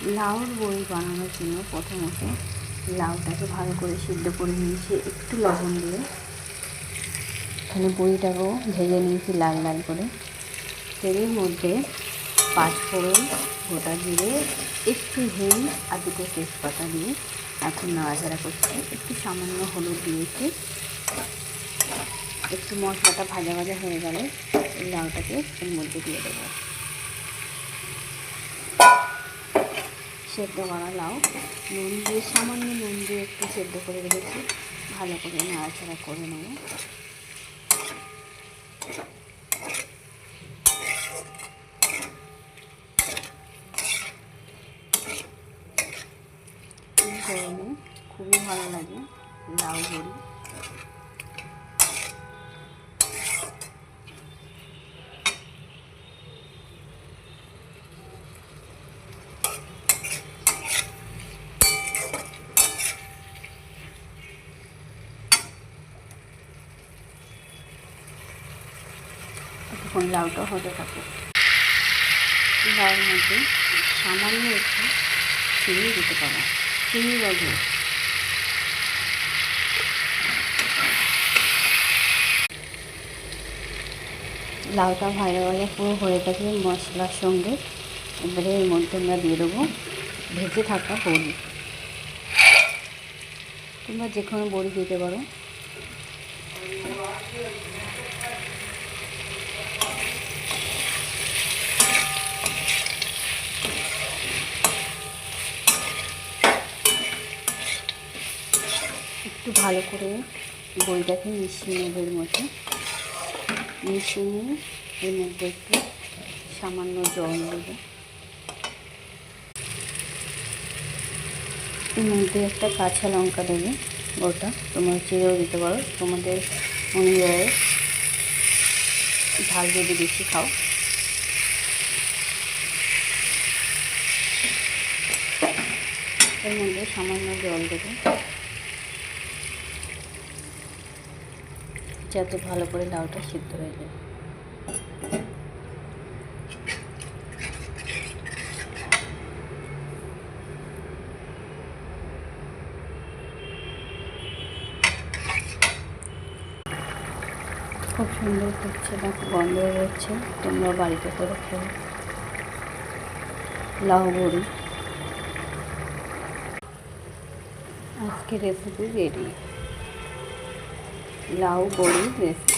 লাউর বড়ি বানানোর জন্য প্রথমত লাউটাকে ভালো করে সিদ্ধ করে নিয়েছি একটু লবণ দিয়ে। এখানে বড়িটাকেও ভেজে নিয়েছি লাল লাল করে। তেলের মধ্যে পাঁচফোড়ন, গোটা জিরে, একটু হিং আর দুটো তেজপাতা দিয়ে এখন নাড়াচাড়া করছি। একটু সামান্য হলুদ দিয়েছি। একটু মশলাটা ভাজা ভাজা হয়ে গেলে লাউটাকে এর মধ্যে দিয়ে দেবো। সেদ্ধ করা লাউ নুন দিয়ে, সামান্য নুন দিয়ে একটু সেদ্ধ করে রেখেছি। ভালো করে নাড়াচাড়া করে নেব। গরমে খুবই ভালো লাগে লাউ বড়ি। তখন লাউটা হতে থাকে। লাউর মধ্যে সামান্য একটু চিনি দিতে পারো, চিনি বা গুড়। লাউটা ভালো ভালো পুরো হয়ে থাকে মশলার সঙ্গে। এবারে এর মধ্যে আমরা দিয়ে দেবো ভেজে থাকা বড়ি। তোমরা যে কোনো বড়ি দিতে পারো। একটু ভালো করে বড়িটাকে মিশিয়ে নেব। এর মধ্যে মিশিয়ে নিয়ে এর মধ্যে একটু সামান্য জল দেবো। এর মধ্যে একটা কাঁচা লঙ্কা দেবে গোটা, তোমরা চিড়েও দিতে পারো তোমাদের অনুযায়ী, ঝাল যদি বেশি খাও। এর মধ্যে সামান্য জল দেবে যাতে ভালো করে লাউটা সিদ্ধ হয়ে যায়। খুব সুন্দর করছে, দেখো গন্ধ বেরোচ্ছে। তোমরা বাড়িতে করে খাও লাউ বড়ি। আজকে রেসিপি রেডি, লাউ বড়ি রেসিপি।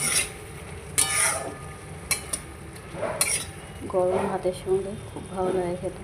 গরম ভাতের সঙ্গে খুব ভালো লাগে খেতে।